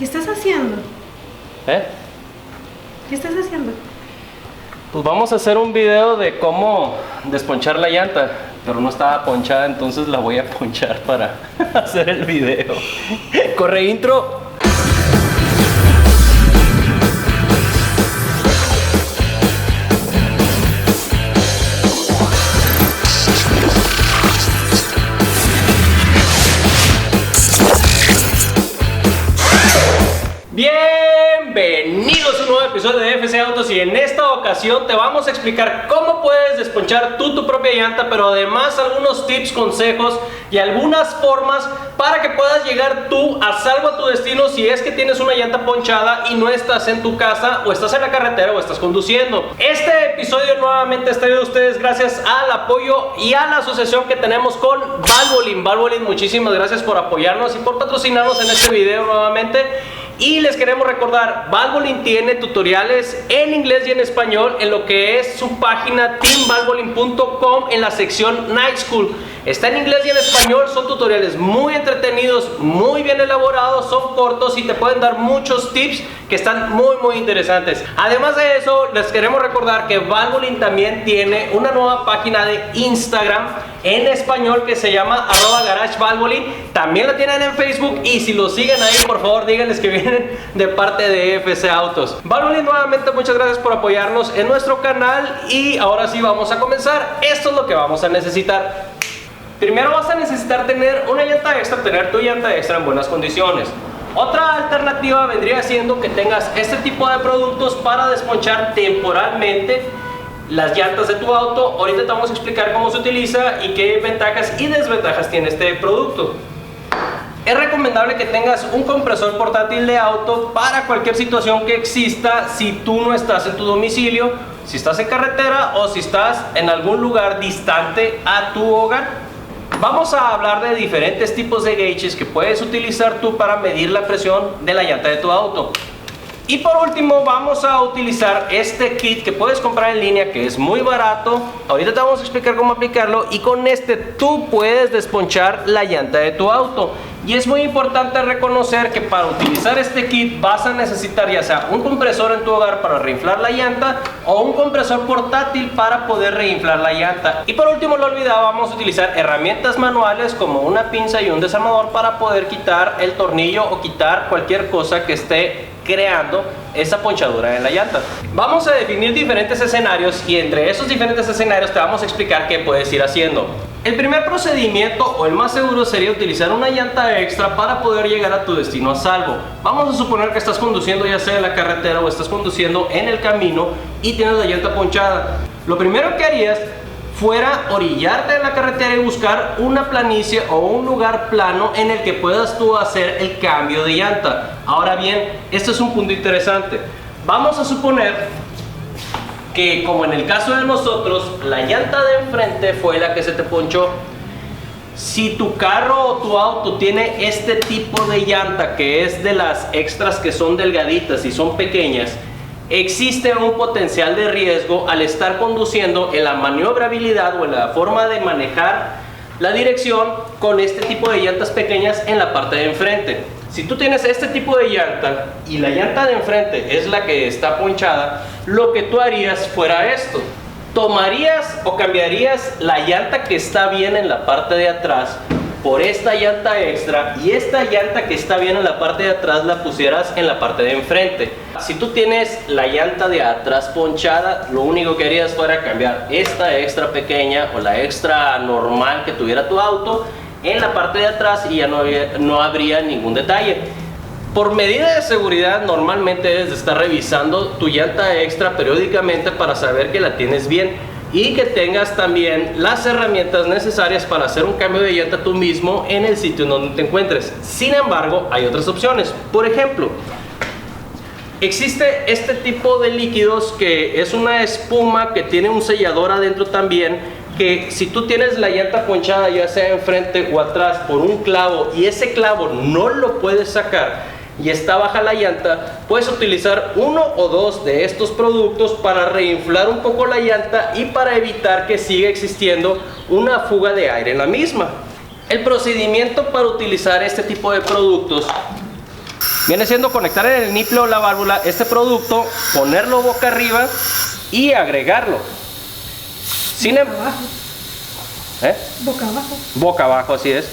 ¿Qué estás haciendo? ¿Eh? ¿Qué estás haciendo? Pues vamos a hacer un video de cómo desponchar la llanta, pero no estaba ponchada, entonces la voy a ponchar para hacer el video. Corre intro. Bienvenidos a un nuevo episodio de FC Autos, y en esta ocasión te vamos a explicar cómo puedes desponchar tú tu propia llanta, pero además algunos tips, consejos y algunas formas para que puedas llegar tú a salvo a tu destino si es que tienes una llanta ponchada y no estás en tu casa o estás en la carretera o estás conduciendo. Este episodio nuevamente está traído a ustedes gracias al apoyo y a la asociación que tenemos con Valvoline. Valvoline, muchísimas gracias por apoyarnos y por patrocinarnos en este video nuevamente. Y les queremos recordar, Valvoline tiene tutoriales en inglés y en español en lo que es su página teamvalvoline.com en la sección Night School. Está en inglés y en español, son tutoriales muy entretenidos, muy bien elaborados, son cortos y te pueden dar muchos tips que están muy interesantes. Además de eso, les queremos recordar que Valvoline también tiene una nueva página de Instagram en español que se llama @GarageValvoline. También la tienen en Facebook, y si lo siguen ahí, por favor díganles que vienen de parte de FC Autos. Valvoline, nuevamente muchas gracias por apoyarnos en nuestro canal, y ahora sí vamos a comenzar. Esto es lo que vamos a necesitar. Primero vas a necesitar tener una llanta extra, tener tu llanta extra en buenas condiciones. Otra alternativa vendría siendo que tengas este tipo de productos para desponchar temporalmente las llantas de tu auto. Ahorita te vamos a explicar cómo se utiliza y qué ventajas y desventajas tiene este producto. Es recomendable que tengas un compresor portátil de auto para cualquier situación que exista si tú no estás en tu domicilio, si estás en carretera o si estás en algún lugar distante a tu hogar. Vamos a hablar de diferentes tipos de gauges que puedes utilizar tú para medir la presión de la llanta de tu auto. Y por último vamos a utilizar este kit que puedes comprar en línea, que es muy barato. Ahorita te vamos a explicar cómo aplicarlo, y con este tú puedes desponchar la llanta de tu auto. Y es muy importante reconocer que para utilizar este kit vas a necesitar ya sea un compresor en tu hogar para reinflar la llanta o un compresor portátil para poder reinflar la llanta. Y por último, no olvidaba, vamos a utilizar herramientas manuales como una pinza y un desarmador para poder quitar el tornillo o quitar cualquier cosa que esté creando esa ponchadura en la llanta. Vamos a definir diferentes escenarios, y entre esos diferentes escenarios te vamos a explicar qué puedes ir haciendo. El primer procedimiento, o el más seguro, sería utilizar una llanta extra para poder llegar a tu destino a salvo. Vamos a suponer que estás conduciendo ya sea en la carretera o estás conduciendo en el camino y tienes la llanta ponchada. Lo primero que harías fuera orillarte en la carretera y buscar una planicie o un lugar plano en el que puedas tú hacer el cambio de llanta. Ahora bien, este es un punto interesante. Vamos a suponer que, como en el caso de nosotros, la llanta de enfrente fue la que se te ponchó. Si tu carro o tu auto tiene este tipo de llanta, que es de las extras que son delgaditas y son pequeñas, existe un potencial de riesgo al estar conduciendo en la maniobrabilidad o en la forma de manejar la dirección con este tipo de llantas pequeñas en la parte de enfrente. Si tú tienes este tipo de llanta y la llanta de enfrente es la que está ponchada, lo que tú harías fuera esto: tomarías o cambiarías la llanta que está bien en la parte de atrás por esta llanta extra, y esta llanta que está bien en la parte de atrás la pusieras en la parte de enfrente. Si tú tienes la llanta de atrás ponchada, lo único que harías fuera cambiar esta extra pequeña o la extra normal que tuviera tu auto en la parte de atrás, y ya no habría ningún detalle. Por medida de seguridad, normalmente debes de estar revisando tu llanta extra periódicamente para saber que la tienes bien y que tengas también las herramientas necesarias para hacer un cambio de llanta tú mismo en el sitio donde te encuentres. Sin embargo, hay otras opciones. Por ejemplo, existe este tipo de líquidos que es una espuma que tiene un sellador adentro también, que si tú tienes la llanta ponchada ya sea enfrente o atrás por un clavo y ese clavo no lo puedes sacar y está baja la llanta, puedes utilizar uno o dos de estos productos para reinflar un poco la llanta y para evitar que siga existiendo una fuga de aire en la misma. El procedimiento para utilizar este tipo de productos Viene siendo conectar en el nipple o la válvula este producto, ponerlo boca arriba y agregarlo. Sin Boca abajo. Boca abajo. Boca abajo, así es.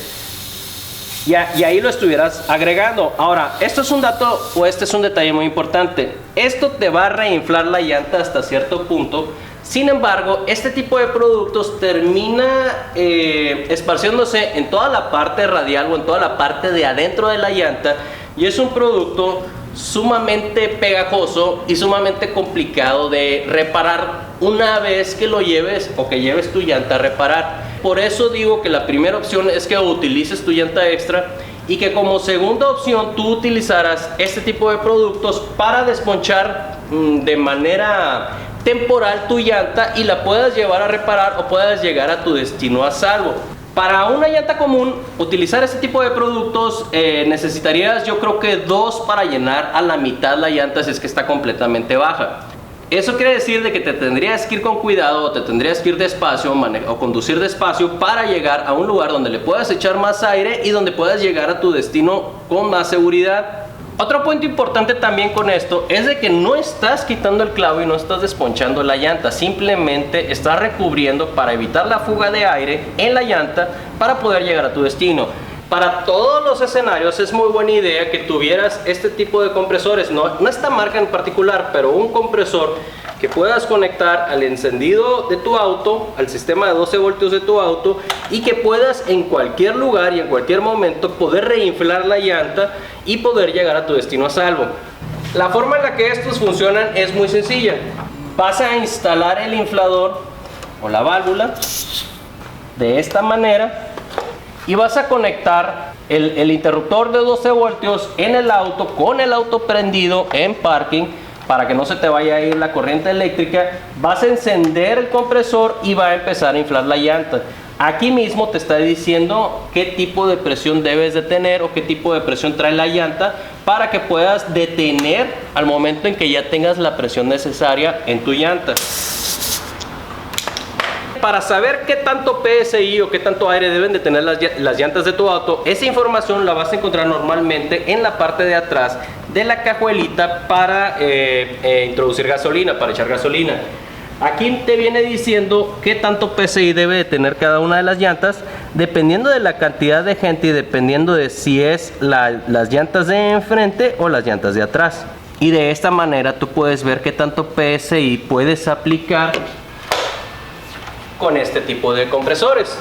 Y ahí lo estuvieras agregando. Ahora, esto es un dato o este es un detalle muy importante. Esto te va a reinflar la llanta hasta cierto punto. Sin embargo, este tipo de productos termina esparciéndose en toda la parte radial o en toda la parte de adentro de la llanta. Y es un producto sumamente pegajoso y sumamente complicado de reparar una vez que lo lleves o que lleves tu llanta a reparar. Por eso digo que la primera opción es que utilices tu llanta extra y que como segunda opción tú utilizaras este tipo de productos para desponchar de manera temporal tu llanta y la puedas llevar a reparar o puedas llegar a tu destino a salvo. Para una llanta común, utilizar este tipo de productos necesitarías, yo creo que 2 para llenar a la mitad la llanta si es que está completamente baja. Eso quiere decir de que te tendrías que ir con cuidado o te tendrías que ir despacio o conducir despacio para llegar a un lugar donde le puedas echar más aire y donde puedas llegar a tu destino con más seguridad. Otro punto importante también con esto es de que no estás quitando el clavo y no estás desponchando la llanta, simplemente estás recubriendo para evitar la fuga de aire en la llanta para poder llegar a tu destino. Para todos los escenarios es muy buena idea que tuvieras este tipo de compresores, no esta marca en particular, pero un compresor que puedas conectar al encendido de tu auto, al sistema de 12 voltios de tu auto, y que puedas en cualquier lugar y en cualquier momento poder reinflar la llanta y poder llegar a tu destino a salvo. La forma en la que estos funcionan es muy sencilla. Vas a instalar el inflador o la válvula de esta manera y vas a conectar el interruptor de 12 voltios en el auto con el auto prendido en parking para que no se te vaya a ir la corriente eléctrica. Vas a encender el compresor y va a empezar a inflar la llanta. Aquí mismo te está diciendo qué tipo de presión debes de tener o qué tipo de presión trae la llanta para que puedas detener al momento en que ya tengas la presión necesaria en tu llanta. Para saber qué tanto PSI o qué tanto aire deben de tener las llantas de tu auto, esa información la vas a encontrar normalmente en la parte de atrás de la cajuelita para introducir gasolina, para echar gasolina. Aquí te viene diciendo qué tanto PSI debe de tener cada una de las llantas, dependiendo de la cantidad de gente y dependiendo de si es las llantas de enfrente o las llantas de atrás. Y de esta manera tú puedes ver qué tanto PSI puedes aplicar con este tipo de compresores.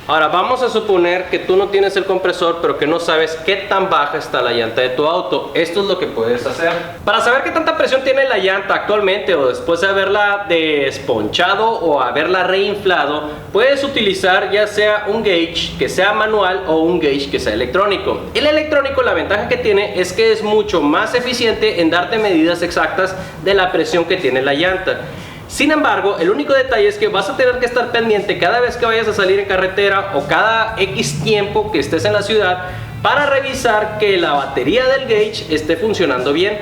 Ahora vamos a suponer que tú no tienes el compresor, pero que no sabes qué tan baja está la llanta de tu auto. Esto es lo que puedes hacer. Para saber qué tanta presión tiene la llanta actualmente o después de haberla desponchado o haberla reinflado, puedes utilizar ya sea un gauge que sea manual o un gauge que sea electrónico. El electrónico, la ventaja que tiene es que es mucho más eficiente en darte medidas exactas de la presión que tiene la llanta. Sin embargo, el único detalle es que vas a tener que estar pendiente cada vez que vayas a salir en carretera o cada X tiempo que estés en la ciudad para revisar que la batería del gauge esté funcionando bien.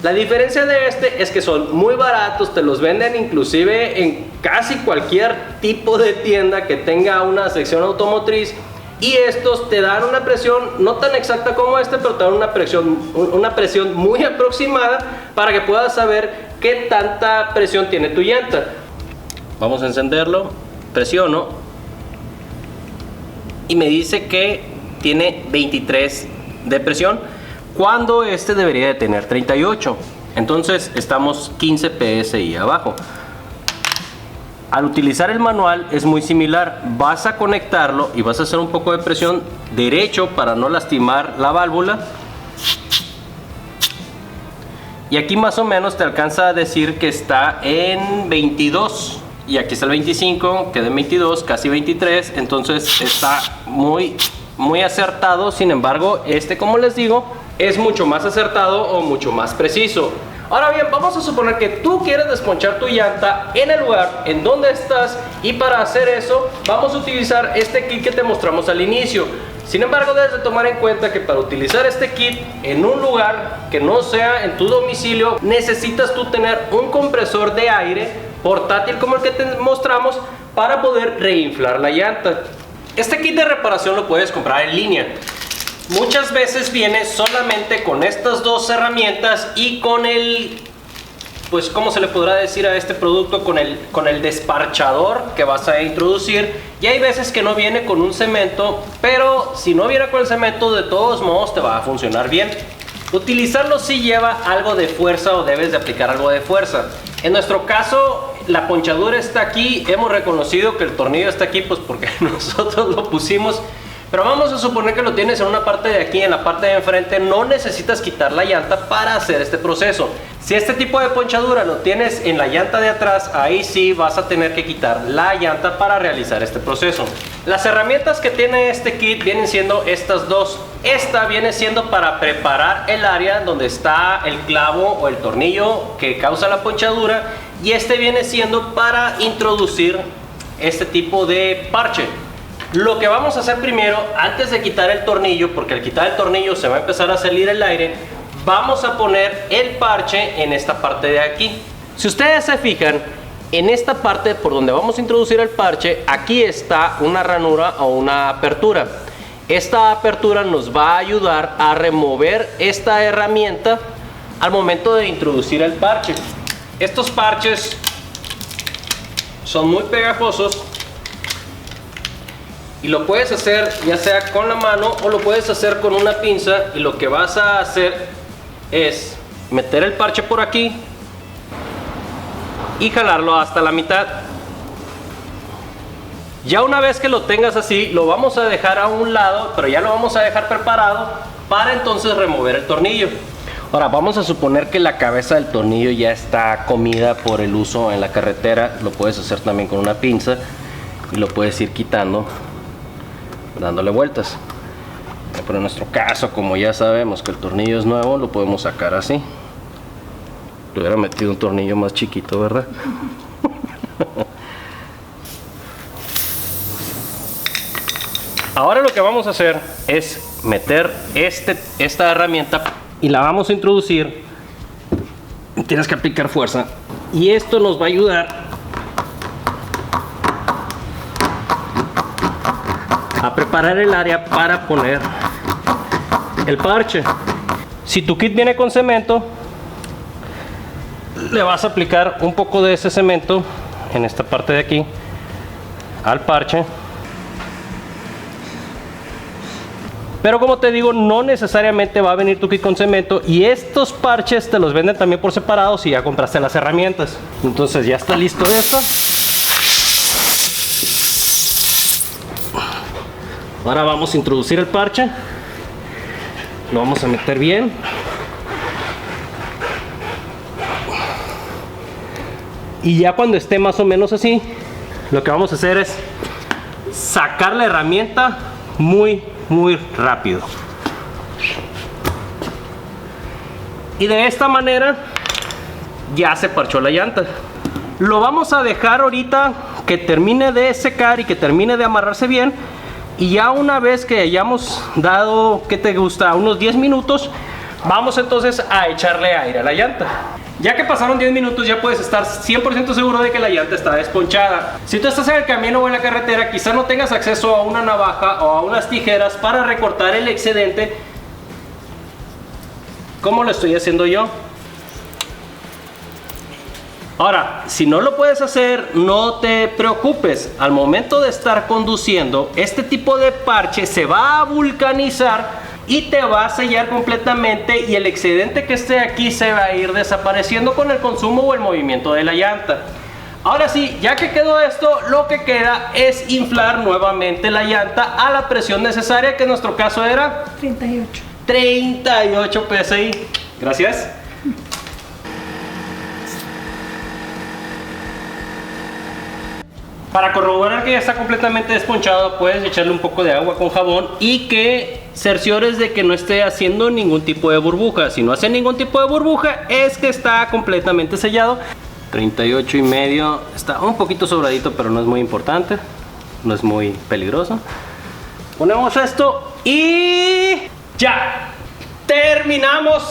La diferencia de este es que son muy baratos, te los venden inclusive en casi cualquier tipo de tienda que tenga una sección automotriz. Y estos te dan una presión no tan exacta como este, pero te dan una presión muy aproximada para que puedas saber qué tanta presión tiene tu llanta. Vamos a encenderlo, presiono y me dice que tiene 23 de presión cuando este debería de tener 38. Entonces estamos 15 PSI abajo. Al utilizar el manual es muy similar, vas a conectarlo y vas a hacer un poco de presión derecho para no lastimar la válvula. Y aquí más o menos te alcanza a decir que está en 22. Y aquí está el 25, queda en 22, casi 23. Entonces está muy acertado. Sin embargo, como les digo, es mucho más acertado o mucho más preciso. Ahora bien, vamos a suponer que tú quieres desponchar tu llanta en el lugar en donde estás, y para hacer eso vamos a utilizar este kit que te mostramos al inicio. Sin embargo, debes de tomar en cuenta que para utilizar este kit en un lugar que no sea en tu domicilio, necesitas tú tener un compresor de aire portátil como el que te mostramos para poder reinflar la llanta. Este kit de reparación lo puedes comprar en línea. muchas veces viene solamente con estas dos herramientas y con el, pues ¿cómo se le podrá decir a este producto? Con el desparchador que vas a introducir. Y hay veces que no viene con un cemento, pero si no viene con el cemento, de todos modos te va a funcionar bien. Utilizarlo sí lleva algo de fuerza, o debes de aplicar algo de fuerza. En nuestro caso, la ponchadura está aquí. Hemos reconocido que el tornillo está aquí, pues porque nosotros lo pusimos. Pero vamos a suponer que lo tienes en una parte de aquí, en la parte de enfrente. No necesitas quitar la llanta para hacer este proceso. Si este tipo de ponchadura lo tienes en la llanta de atrás, ahí sí vas a tener que quitar la llanta para realizar este proceso. Las herramientas que tiene este kit vienen siendo estas dos. Esta viene siendo para preparar el área donde está el clavo o el tornillo que causa la ponchadura. Y este viene siendo para introducir este tipo de parche. Lo que vamos a hacer primero, antes de quitar el tornillo, porque al quitar el tornillo se va a empezar a salir el aire, vamos a poner el parche en esta parte de aquí. Si ustedes se fijan, en esta parte por donde vamos a introducir el parche, aquí está una ranura o una apertura. Esta apertura nos va a ayudar a remover esta herramienta al momento de introducir el parche. Estos parches son muy pegajosos. Y lo puedes hacer ya sea con la mano o lo puedes hacer con una pinza. Y lo que vas a hacer es meter el parche por aquí y jalarlo hasta la mitad. Ya una vez que lo tengas así, lo vamos a dejar a un lado, pero ya lo vamos a dejar preparado para entonces remover el tornillo. Ahora vamos a suponer que la cabeza del tornillo ya está comida por el uso en la carretera. Lo puedes hacer también con una pinza y lo puedes ir quitando dándole vueltas. Pero en nuestro caso, como ya sabemos que el tornillo es nuevo, lo podemos sacar así. Le hubiera metido un tornillo más chiquito, ¿verdad? Ahora lo que vamos a hacer es meter esta herramienta y la vamos a introducir. Tienes que aplicar fuerza y esto nos va a ayudar a preparar el área para poner el parche. Si tu kit viene con cemento, le vas a aplicar un poco de ese cemento en esta parte de aquí al parche. Pero como te digo, no necesariamente va a venir tu kit con cemento, y estos parches te los venden también por separado si ya compraste las herramientas. Entonces ya está listo esto. Ahora vamos a introducir el parche. Lo vamos a meter bien. Y ya cuando esté más o menos así, lo que vamos a hacer es sacar la herramienta muy rápido. Y de esta manera ya se parchó la llanta. Lo vamos a dejar ahorita que termine de secar y que termine de amarrarse bien. Y ya una vez que hayamos dado, ¿qué te gusta? Unos 10 minutos, vamos entonces a echarle aire a la llanta. Ya que pasaron 10 minutos, ya puedes estar 100% seguro de que la llanta está desponchada. Si tú estás en el camino o en la carretera, quizá no tengas acceso a una navaja o a unas tijeras para recortar el excedente, como lo estoy haciendo yo. Ahora, si no lo puedes hacer, no te preocupes. Al momento de estar conduciendo, este tipo de parche se va a vulcanizar y te va a sellar completamente, y el excedente que esté aquí se va a ir desapareciendo con el consumo o el movimiento de la llanta. Ahora sí, ya que quedó esto, lo que queda es inflar nuevamente la llanta a la presión necesaria, que en nuestro caso era 38 psi. Gracias. Para corroborar que ya está completamente desponchado, puedes echarle un poco de agua con jabón y que cerciores de que no esté haciendo ningún tipo de burbuja. Si no hace ningún tipo de burbuja, es que está completamente sellado. 38 y medio, está un poquito sobradito, pero no es muy importante, no es muy peligroso. Ponemos esto y ya terminamos.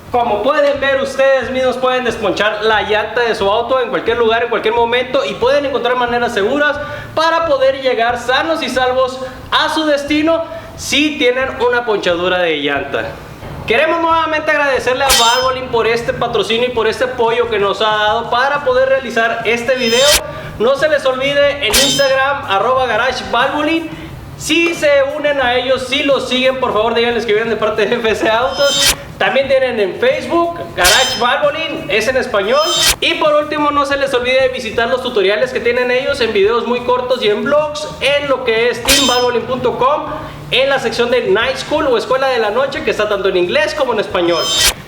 Como pueden ver, ustedes mismos pueden desponchar la llanta de su auto en cualquier lugar, en cualquier momento, y pueden encontrar maneras seguras para poder llegar sanos y salvos a su destino. si tienen una ponchadura de llanta. Queremos nuevamente agradecerle a Valvoline por este patrocinio y por este apoyo que nos ha dado para poder realizar este video. No se les olvide en Instagram @GarageValvoline. Si se unen a ellos, si los siguen, por favor díganles que vienen de parte de FC Autos. También tienen en Facebook Garage Valvoline, es en español. Y por último, no se les olvide visitar los tutoriales que tienen ellos en videos muy cortos y en blogs en lo que es teamvalvoline.com, en la sección de Night School o Escuela de la Noche, que está tanto en inglés como en español.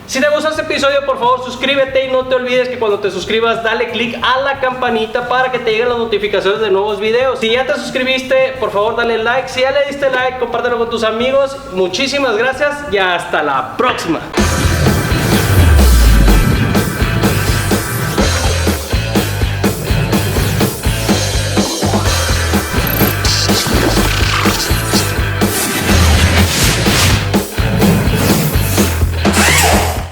Si te gustó este episodio, por favor suscríbete y no te olvides que cuando te suscribas dale click a la campanita para que te lleguen las notificaciones de nuevos videos. Si ya te suscribiste, por favor dale like. Si ya le diste like, compártelo con tus amigos. Muchísimas gracias y hasta la próxima.